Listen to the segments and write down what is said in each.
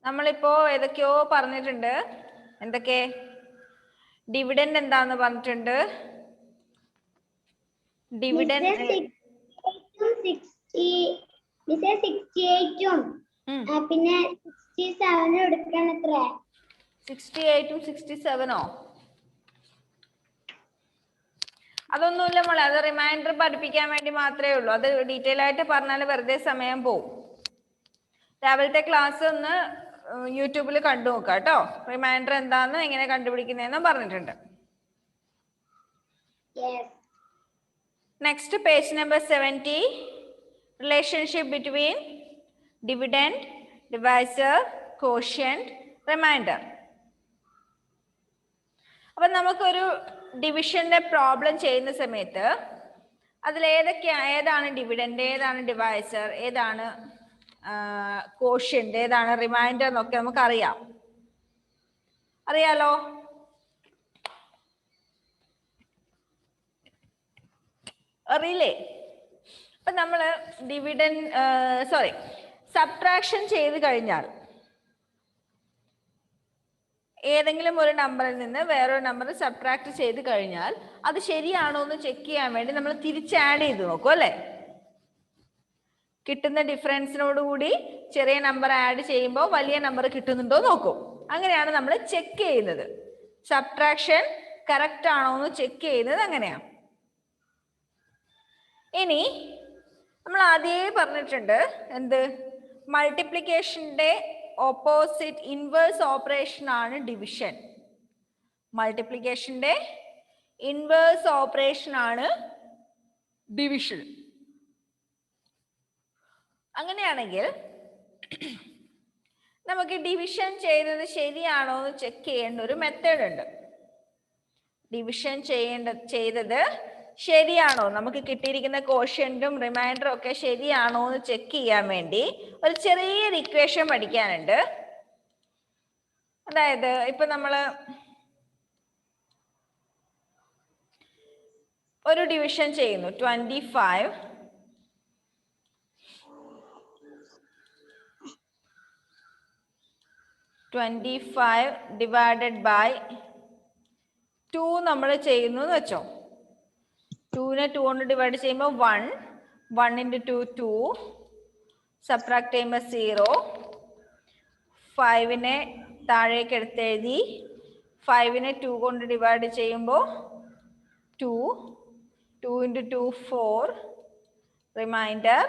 നമ്മളിപ്പോ ഏതൊക്കെയോ പറഞ്ഞിട്ടുണ്ട്. എന്തൊക്കെ? ഡിവിഡൻഡ് എന്താന്ന് പറഞ്ഞിട്ടുണ്ട്. ഡിവിഡൻഡ് 68ഉം പിന്നെ 67 എടുക്കണം. എത്ര? 68ഉം 67ഓ? അതൊന്നുമില്ല മോളെ, അത് റിമൈൻഡർ പഠിപ്പിക്കാൻ വേണ്ടി മാത്രമേ ഉള്ളൂ. അത് ഡീറ്റെയിൽ ആയിട്ട് പറഞ്ഞാൽ വെറുതെ സമയം പോവും. രാവിലത്തെ ക്ലാസ് ഒന്ന് യൂട്യൂബിൽ കണ്ടു നോക്കുക കേട്ടോ. റിമൈൻഡർ എന്താന്ന് എങ്ങനെ കണ്ടുപിടിക്കുന്നതെന്നും പറഞ്ഞിട്ടുണ്ട്. Next page number 70. Relationship between dividend, divisor, quotient, remainder. അപ്പൊ നമുക്കൊരു ഡിവിഷന്റെ പ്രോബ്ലം ചെയ്യുന്ന സമയത്ത് അതിൽ ഏതാണ് ഡിവിഡൻഡ്, ഏതാണ് ഡിവൈസർ, ഏതാണ് കോഷ്യന്റ്, ഏതാണ് റിമൈൻഡർ എന്നൊക്കെ നമുക്ക് അറിയാലോ. അറിയില്ലേ? അപ്പൊ നമ്മള് സബ്ട്രാക്ഷൻ ചെയ്ത് കഴിഞ്ഞാൽ ഏതെങ്കിലും ഒരു നമ്പറിൽ നിന്ന് വേറൊരു നമ്പർ സബ്ട്രാക്ട് ചെയ്ത് കഴിഞ്ഞാൽ അത് ശരിയാണോ എന്ന് ചെക്ക് ചെയ്യാൻ വേണ്ടി നമ്മൾ തിരിച്ച് ആഡ് ചെയ്ത് നോക്കും അല്ലേ? കിട്ടുന്ന ഡിഫറൻസിനോട് കൂടി ചെറിയ നമ്പർ ആഡ് ചെയ്യുമ്പോൾ വലിയ നമ്പർ കിട്ടുന്നുണ്ടോ നോക്കും. അങ്ങനെയാണ് നമ്മൾ ചെക്ക് ചെയ്യുന്നത്. സബ്ട്രാക്ഷൻ കറക്റ്റ് ആണോ എന്ന് ചെക്ക് ചെയ്യുന്നത് അങ്ങനെയാണ്. ഇനി നമ്മൾ ആദ്യമേ പറഞ്ഞിട്ടുണ്ട് എന്ത്? മൾട്ടിപ്ലിക്കേഷന്റെ ഓപ്പോസിറ്റ് ഇൻവേഴ്സ് ഓപ്പറേഷൻ ആണ് ഡിവിഷൻ. മൾട്ടിപ്ലിക്കേഷന്റെ ഇൻവേഴ്സ് ഓപ്പറേഷൻ ആണ് ഡിവിഷൻ. അങ്ങനെയാണെങ്കിൽ നമുക്ക് ഡിവിഷൻ ചെയ്തത് ശരിയാണോ എന്ന് ചെക്ക് ചെയ്യേണ്ട ഒരു മെത്തേഡ് ഉണ്ട്. ഡിവിഷൻ ചെയ്തത് ശരിയാണോ, നമുക്ക് കിട്ടിയിരിക്കുന്ന കോഷ്യന്റും റിമൈൻഡറും ഒക്കെ ശരിയാണോ എന്ന് ചെക്ക് ചെയ്യാൻ വേണ്ടി ഒരു ചെറിയൊരു ഇക്വേഷൻ പഠിക്കാനുണ്ട്. അതായത് ഇപ്പൊ നമ്മള് ഒരു ഡിവിഷൻ ചെയ്യുന്നു. 25 ഡിവൈഡഡ് ബൈ 2 നമ്മൾ ചെയ്യുന്നു എന്ന് വെച്ചോ. 2നെ 2 കൊണ്ട് ഡിവൈഡ് ചെയ്യുമ്പോൾ 1, 1 into 2 2, സബ്ട്രാക്ട് ചെയ്യുമ്പോൾ 0, 5നെ താഴേക്ക് എടുത്തെഴുതി. 5നെ 2 കൊണ്ട് ഡിവൈഡ് ചെയ്യുമ്പോൾ 2, 2 into 2 4, റിമൈൻഡർ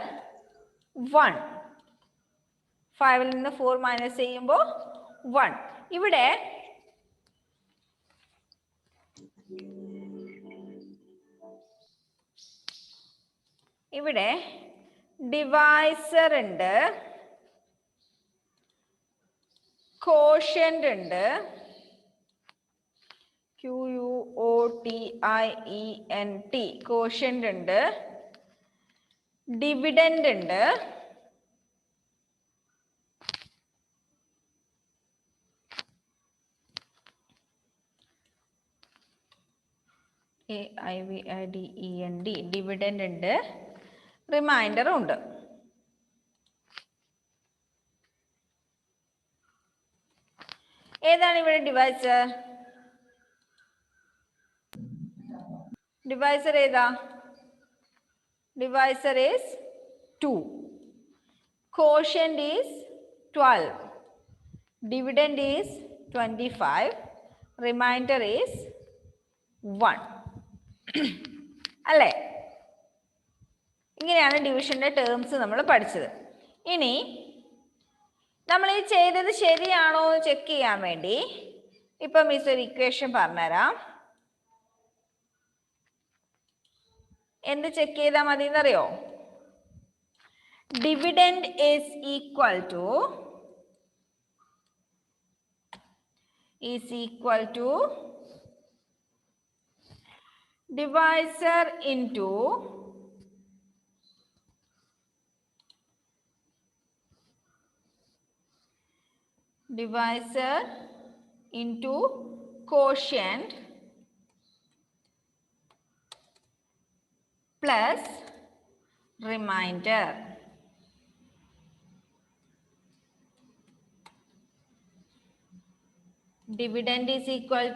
1. 5ൽ നിന്ന് 4 മൈനസ് ചെയ്യുമ്പോൾ 1. ഇവിടെ ഡിവൈസർ ഉണ്ട്, കോഷ്യന്റ് ഉണ്ട്, QUOTIENT, കോഷ്യന്റ് ഉണ്ട്, ഡിവിഡൻഡ് ഉണ്ട്, AIVIDEND, ഡിവിഡൻഡ് ഉണ്ട്, റിമൈൻഡറും ഉണ്ട്. ഏതാണ് ഇവിടെ ഡിവൈസർ? ഡിവൈസർ ഏതാ? Divisor is 2, quotient is 12, dividend is 25, reminder is 1. അല്ലേ? ഇങ്ങനെയാണ് ഡിവിഷന്റെ ടേംസ് നമ്മൾ പഠിച്ചത്. ഇനി നമ്മൾ ഈ ചെയ്തത് ശരിയാണോ എന്ന് ചെക്ക് ചെയ്യാൻ വേണ്ടി ഇപ്പൊ മിസ് ഒരു ഇക്വേഷൻ പറഞ്ഞുതരാം. എന്ത് ചെക്ക് ചെയ്താൽ മതി എന്നറിയോ? Dividend is equal to divisor into quotient plus remainder. dividend is equal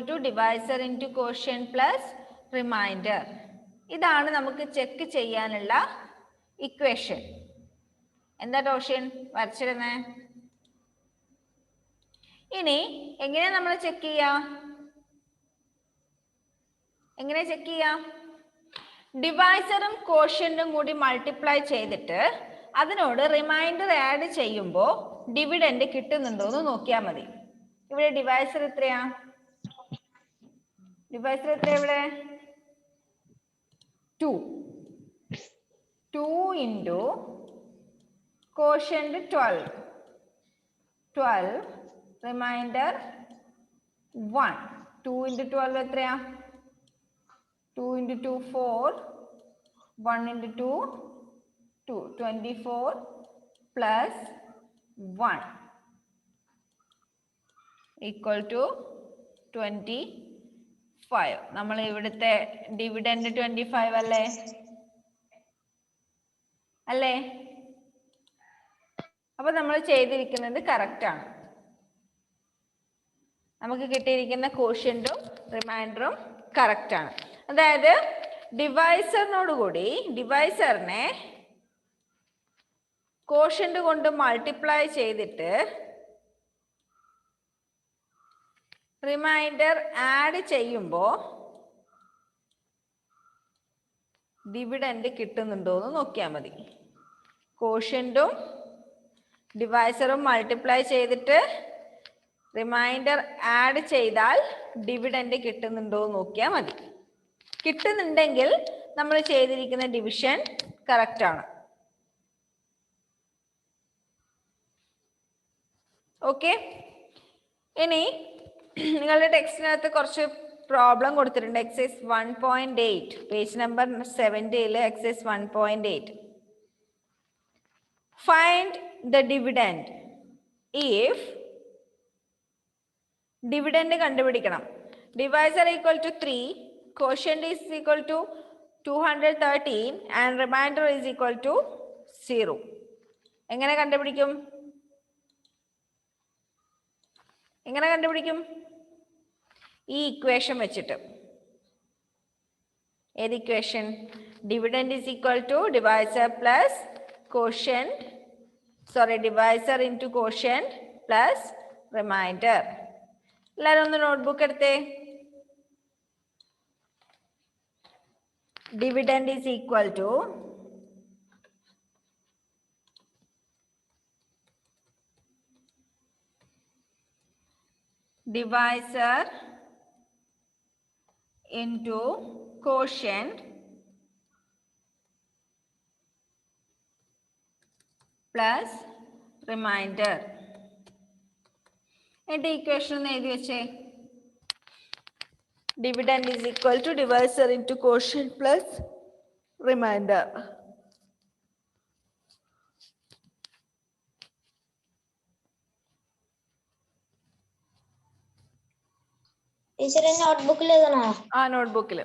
to divisor into quotient plus remainder. ഇതാണ് നമുക്ക് ചെക്ക് ചെയ്യാനുള്ള ഇക്വേഷൻ. എന്താ ടോഷ്യൻ വരച്ചിരുന്നേ? ഇനി എങ്ങനെ നമ്മൾ ചെക്ക് ചെയ്യാം? എങ്ങനെ ചെക്ക് ചെയ്യാം? ഡിവൈസറും കോഷ്യന്റും കൂടി മൾട്ടിപ്ലൈ ചെയ്തിട്ട് അതിനോട് റിമൈൻഡർ ആഡ് ചെയ്യുമ്പോൾ ഡിവിഡൻഡ് കിട്ടുന്നുണ്ടോ എന്ന് നോക്കിയാൽ മതി. ഇവിടെ ഡിവൈസർ എത്രയാ? ഡിവൈസർ എത്രയാ ഇവിടെ? 2. 2 into quotient 12. 12 remainder 1. 2 into 12 എത്രയാ? 2 into 2 4. 1 into 2 2. 24 plus 1 equal to 25. നമ്മൾ ഇവിടുത്തെ ഡിവിഡൻഡ് 25 അല്ലേ? അല്ലേ? അപ്പൊ നമ്മൾ ചെയ്തിരിക്കുന്നത് കറക്റ്റ് ആണ്. നമുക്ക് കിട്ടിയിരിക്കുന്ന കോഷ്യന്റും റിമൈൻഡറും കറക്റ്റ് ആണ്. അതായത് ഡിവൈസറിനോടുകൂടി ഡിവൈസറിനെ കോഷ്യന്റ് കൊണ്ട് മൾട്ടിപ്ലൈ ചെയ്തിട്ട് റിമൈൻഡർ ആഡ് ചെയ്യുമ്പോൾ ഡിവിഡൻഡ് കിട്ടുന്നുണ്ടോ എന്ന് നോക്കിയാൽ മതി. കോഷ്യന്റും ഡിവൈസറും മൾട്ടിപ്ലൈ ചെയ്തിട്ട് റിമൈൻഡർ ആഡ് ചെയ്താൽ ഡിവിഡൻഡ് കിട്ടുന്നുണ്ടോ എന്ന് നോക്കിയാൽ മതി. കിട്ടുന്നുണ്ടെങ്കിൽ നമ്മൾ ചെയ്തിരിക്കുന്ന ഡിവിഷൻ കറക്റ്റ് ആണ്. ഓക്കെ. ഇനി നിങ്ങളുടെ ടെക്സ്റ്റിനകത്ത് കുറച്ച് പ്രോബ്ലം കൊടുത്തിട്ടുണ്ട്. Exercise 1.8 page number 70 exercise 1.8. Find the dividend if dividend കണ്ടുപിടിക്കണം. Divisor equal to 3, quotient is equal to 213 and remainder is equal to 0. എങ്ങനെ കണ്ടുപിടിക്കും? എങ്ങനെ കണ്ടുപിടിക്കും? ഈ ഇക്വേഷൻ വെച്ചിട്ട്. ഏത് equation? Dividend is equal to divisor plus quotient, divisor into quotient plus remainder. എല്ലാവരും ഒന്ന് നോട്ട്ബുക്ക് എടുത്തേ. Dividend is equal to divisor into quotient plus remainder. എന്നിട്ട് ഇക്വേഷൻ ഒന്ന് എഴുതി വെച്ചേ. Dividend is equal to divisor into quotient plus remainder. ടീച്ചറെ നോട്ട്ബുക്കിൽ എഴുതണോ? ആ നോട്ട്ബുക്കിൽ.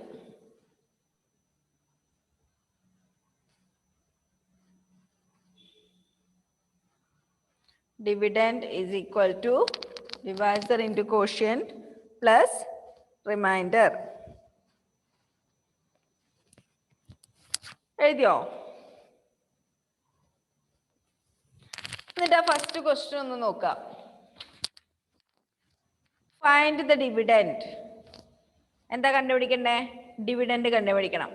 Dividend is equal to divisor into quotient plus remainder. എഴുതിയോ? എന്നിട്ട് ഫസ്റ്റ് ക്വസ്റ്റ്യൻ ഒന്ന് നോക്കാം. Find the dividend. എന്താ കണ്ടുപിടിക്കണ്ടേ? ഡിവിഡൻഡ് കണ്ടുപിടിക്കണം.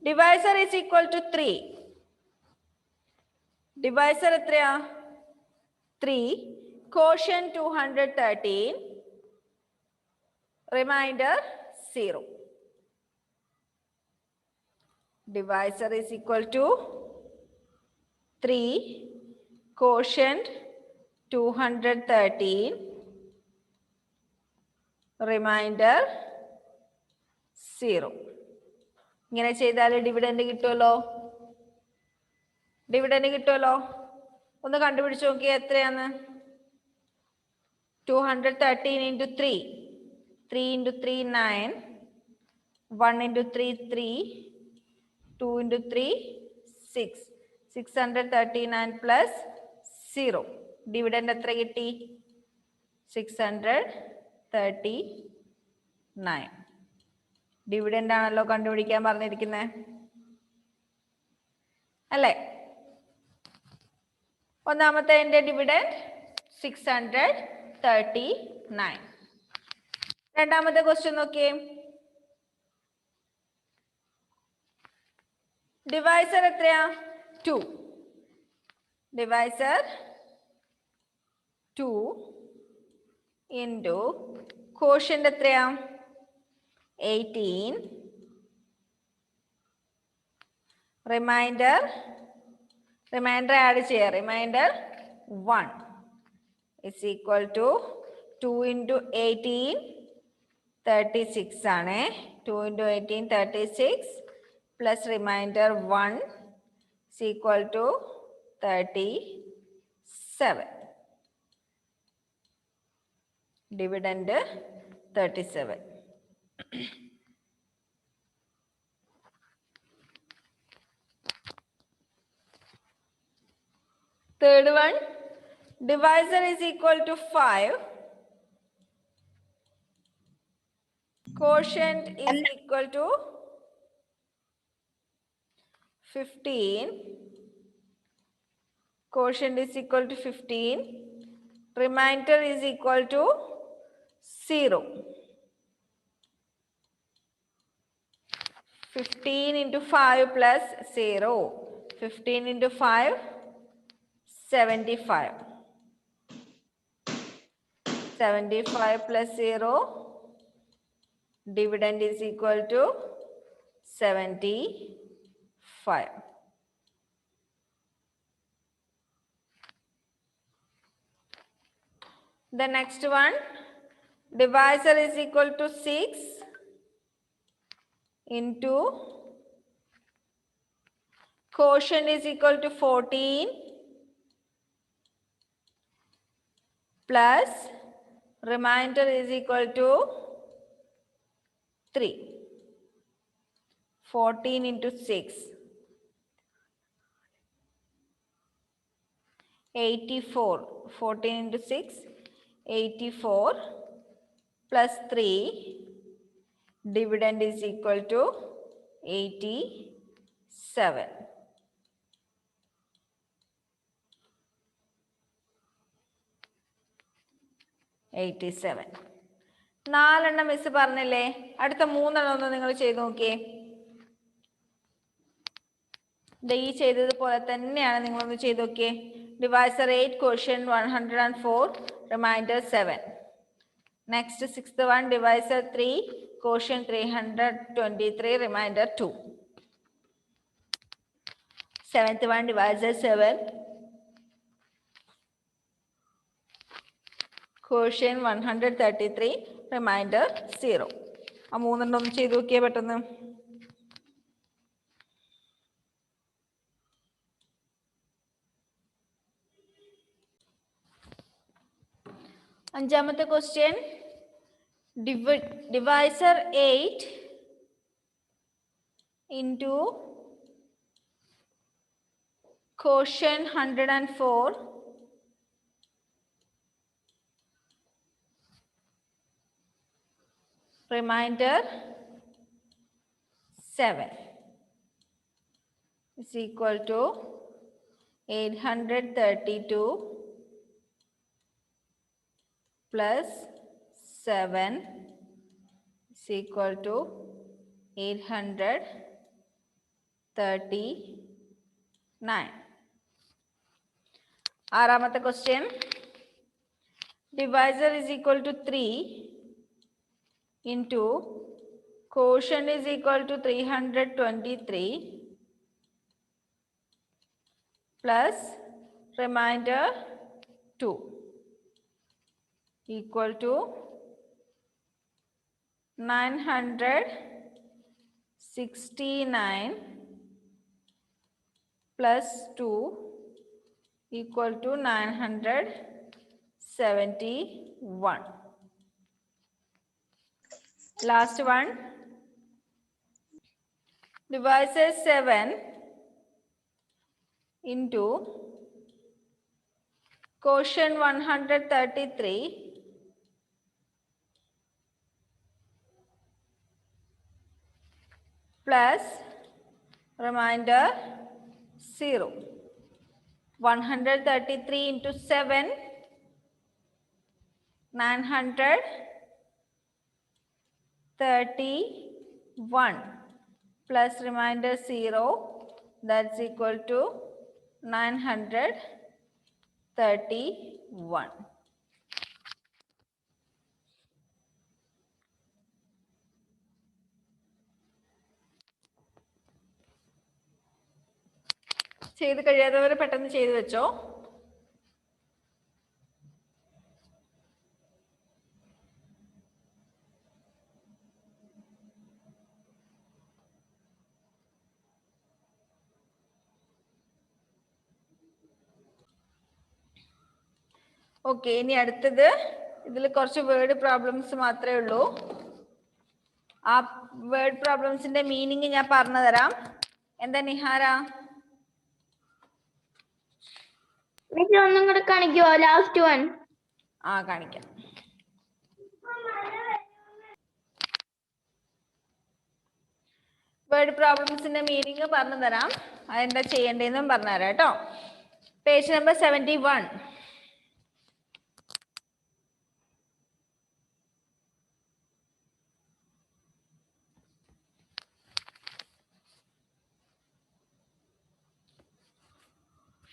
Divisor is equal to 3. Divisor എത്രയാ? 3. Quotient 213. Remainder 0. Divisor is equal to 3. Quotient 213. Remainder 0. ഇങ്ങനെ ചെയ്താൽ ഡിവിഡൻഡ് കിട്ടുമല്ലോ. ഡിവിഡൻഡ് കിട്ടുമല്ലോ. ഒന്ന് കണ്ടുപിടിച്ച് നോക്കിയേ എത്രയാന്ന്. 213 into 3. 3 into 3 9. 1 into 3 3. 2 into 3 6. 639 plus 0. Dividend എത്ര കിട്ടി? 639. ഡിവിഡൻഡ് ആണല്ലോ കണ്ടുപിടിക്കാൻ പറഞ്ഞിരിക്കുന്നത്, അല്ലേ? ഒന്നാമത്തെ ഡിവിഡൻഡ് 639. രണ്ടാമത്തെ ക്വസ്റ്റ്യൻ നോക്കിയേ. ഡിവൈസർ എത്രയാ? 2. ഡിവൈസർ 2 ഇൻറ്റു കോഷ്യന്റ് എത്രയാ? 18. റിമൈൻഡർ ആഡ് ചെയ്യാം. Remainder 1 is equal to 2 into 18 36 ആണ്. 2 into 18 36 plus remainder 1 is equal to 37. Dividend 37. Third one, divisor is equal to 5. Quotient is equal to 15. Quotient is equal to 15. Remainder is equal to 0. 15 into 5 plus 0. 15 into 5, 75. 75 plus 0. Dividend is equal to 75. The next one, divisor is equal to 6 into quotient is equal to 14 plus remainder is equal to 3. 14 into 6. 84. 14 into 6. 84 plus 3. Dividend is equal to 87. നാലെണ്ണം miss പറഞ്ഞില്ലേ? അടുത്ത മൂന്നെണ്ണം ഒന്ന് നിങ്ങൾ ചെയ്ത് നോക്കിയേ. ഈ ചെയ്തതുപോലെ തന്നെയാണ് നിങ്ങളൊന്ന് ചെയ്ത് നോക്കിയേ. Divisor 8, quotient 104, remainder 7. Next, sixth one, divisor 3, quotient 323, remainder 2. Seventh one, divisor 7, quotient 133, remainder 0. ആ മൂന്നെണ്ണം ഒന്ന് ചെയ്ത് നോക്കിയേ പെട്ടെന്ന്. അഞ്ചാമത്തെ question, divisor 8 into quotient 104, remainder 7 is equal to 832 plus 7 is equal to 839. ആറാമത്തെ question, divisor is equal to 3 into quotient is equal to 323 plus remainder 2 equal to 969 plus 2 equal to 971. Last one, divisor 7 into quotient 133 plus remainder 0. 133 into 7, 931 plus remainder 0, that's equal to 931. ചെയ്ത് കഴിയാത്തവർ പെട്ടെന്ന് ചെയ്തു വെച്ചോ. Okay, ഇനി അടുത്തത് ഇതിൽ കുറച്ച് word problems മാത്രമേ ഉള്ളൂ. ആ വേർഡ് പ്രോബ്ലംസിന്റെ മീനിങ് ഞാൻ പറഞ്ഞു തരാം. എന്താ നിഹാര? ഒന്നും കൂടെ കാണിക്കുവോ? Last one. ആ, കാണിക്കാം. വേർഡ് പ്രോബ്ലംസിന്റെ മീനിങ് പറഞ്ഞു തരാം. അതെന്താ ചെയ്യേണ്ടതെന്നും പറഞ്ഞു തരാം കേട്ടോ. Page number 71.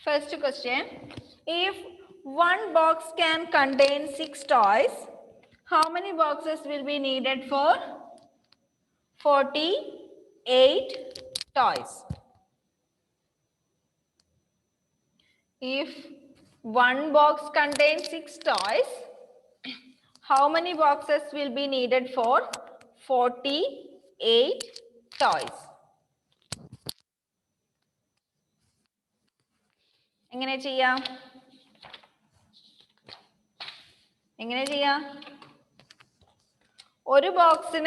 First question, if one box can contain 6 toys, how many boxes will be needed for 48 toys? If one box contains 6 toys, how many boxes will be needed for 48 toys? എങ്ങനെ ചെയ്യാം? ഒരു ബോക്സിൽ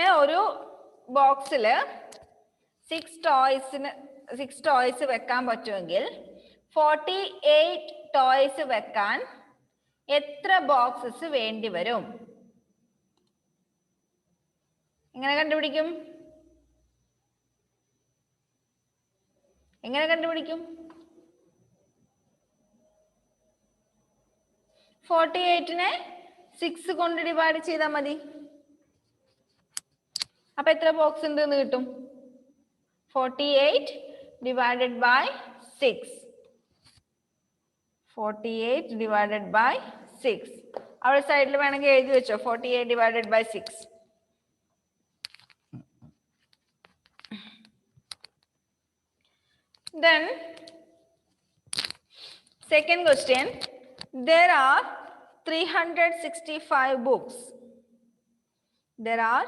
6 toys വെക്കാൻ പറ്റുമെങ്കിൽ 48 toys വെക്കാൻ എത്ര boxes വേണ്ടി വരും? എങ്ങനെ കണ്ടുപിടിക്കും? 48നെ 6 കൊണ്ട് ഡിവൈഡ് ചെയ്താൽ മതി. അപ്പൊ എത്ര ബോക്സ് ഉണ്ട് എന്ന് കിട്ടും? 48 ഡിവൈഡഡ് ബൈ 6. 48 divided by 6. അവിടെ സൈഡിൽ വേണമെങ്കിൽ എഴുതി വെച്ചോ 48 divided by 6. Then second question, there are 365 books. There are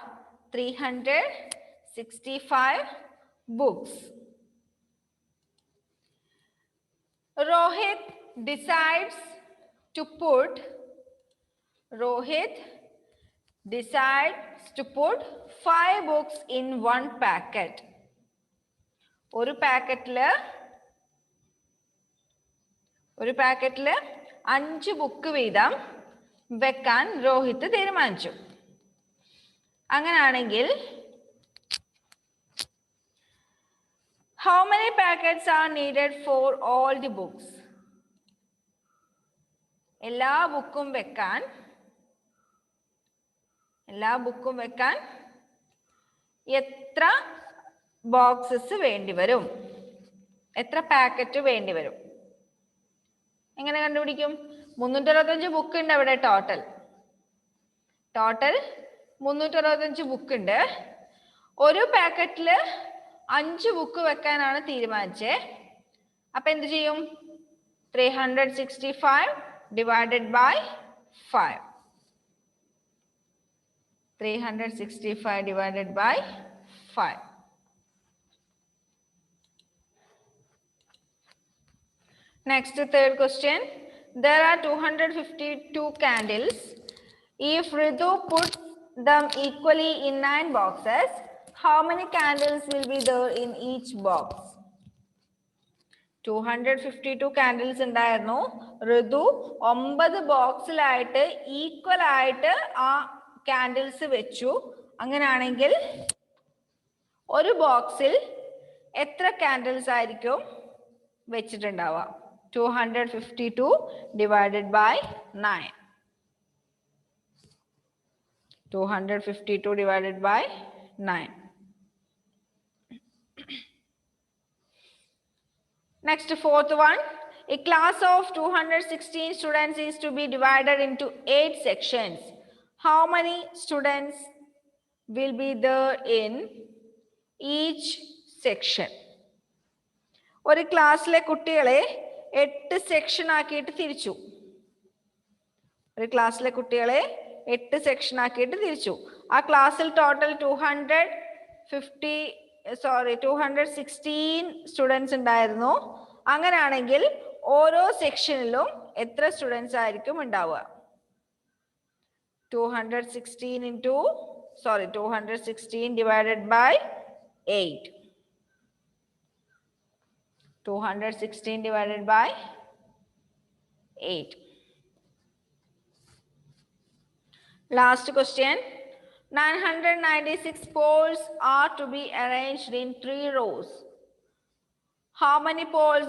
365 books. Rohit decides to put 5 books in one packet. ഒരു പാക്കറ്റില് 5 ബുക്ക് വീതം വെക്കാൻ രോഹിത് തീരുമാനിച്ചു. അങ്ങനെയാണെങ്കിൽ how many packets are needed for all the books? എല്ലാ ബുക്കും വെക്കാൻ എത്ര ബോക്സസ് വേണ്ടി വരും? എത്ര പാക്കറ്റ് വേണ്ടി വരും? എങ്ങനെ കണ്ടുപിടിക്കും? 365 ബുക്ക് ഉണ്ട് അവിടെ. ടോട്ടൽ 365 ബുക്ക് ഉണ്ട്. ഒരു പാക്കറ്റില് 5 ബുക്ക് വെക്കാനാണ് തീരുമാനിച്ചത്. അപ്പൊ എന്ത് ചെയ്യും? 365 divided by 5. 365 divided by 5. Next, third question. There are 252 candles. If Ritu puts them equally in 9 boxes, how many candles will be there in each box? 252 candles ഉണ്ടായിരുന്നു. ഋതു 9 ബോക്സിലായിട്ട് equal ആയിട്ട് ആ candles വെച്ചു. അങ്ങനെയാണെങ്കിൽ ഒരു ബോക്സിൽ എത്ര കാൻഡിൽസ് ആയിരിക്കും വെച്ചിട്ടുണ്ടാവുക? 252 divided by 9. 252 divided by 9. Next, fourth one. A class of 216 students is to be divided into 8 sections. How many students will be there in each section? ഒരു ക്ലാസ്സിലെ കുട്ടികളെ 8 സെക്ഷൻ ആക്കിയിട്ട് തിരിച്ചു. ഒരു ക്ലാസ്സിലെ കുട്ടികളെ 8 സെക്ഷൻ ആക്കിയിട്ട് തിരിച്ചു. ആ ക്ലാസ്സിൽ ടോട്ടൽ 216 സ്റ്റുഡൻസ് ഉണ്ടായിരുന്നു. അങ്ങനെയാണെങ്കിൽ ഓരോ സെക്ഷനിലും എത്ര സ്റ്റുഡൻസ് ആയിരിക്കും ഉണ്ടാവുക? 216 divided by 8. 216 divided by 8. Last question. 996 poles are to be arranged in 3 rows. How many poles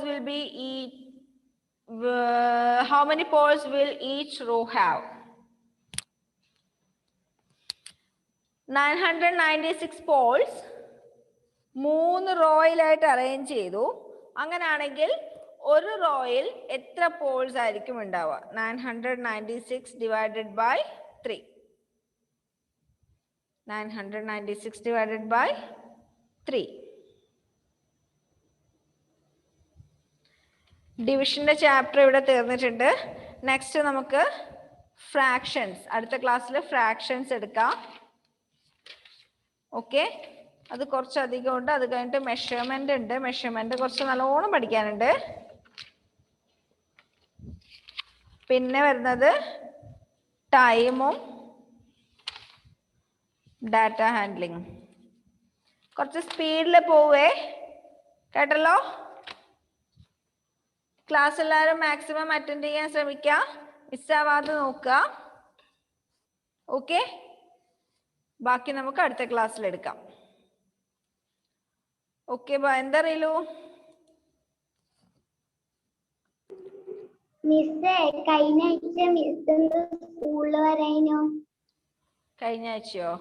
will each row have? 996 poles 3 റോയിലായിട്ട് arrange ചെയ്തു. അങ്ങനെയാണെങ്കിൽ ഒരു റോയിൽ എത്ര പോൾസ് ആയിരിക്കും ഉണ്ടാവുക? 996 divided by 3. 996 divided by 3. ഡിവിഷന്റെ ചാപ്റ്റർ ഇവിടെ തീർന്നിട്ടുണ്ട്. നെക്സ്റ്റ് നമുക്ക് ഫ്രാക്ഷൻസ്, അടുത്ത ക്ലാസ്സിൽ ഫ്രാക്ഷൻസ് എടുക്കാം. ഓക്കെ, അത് കുറച്ചധികം ഉണ്ട്. അത് കഴിഞ്ഞിട്ട് മെഷർമെന്റ് ഉണ്ട്. മെഷർമെന്റ് കുറച്ച് നല്ലോണം പഠിക്കാനുണ്ട്. പിന്നെ വരുന്നത് ടൈമും ഡാറ്റ ഹാൻഡ്ലിങ്. കുറച്ച് സ്പീഡിൽ പോവേ, കേട്ടല്ലോ? ക്ലാസ് എല്ലാവരും മാക്സിമം അറ്റൻഡ് ചെയ്യാൻ ശ്രമിക്കുക, മിസ്സാവാതെ നോക്കുക. ഓക്കെ, ബാക്കി നമുക്ക് അടുത്ത ക്ലാസ്സിൽ എടുക്കാം. ഓക്കെ, എന്താ അറിയലൂ? മിസ്സേ, കഴിഞ്ഞ ആഴ്ച മിസ് സ്കൂളിൽ വരാനോ? കഴിഞ്ഞ ആഴ്ചയോ?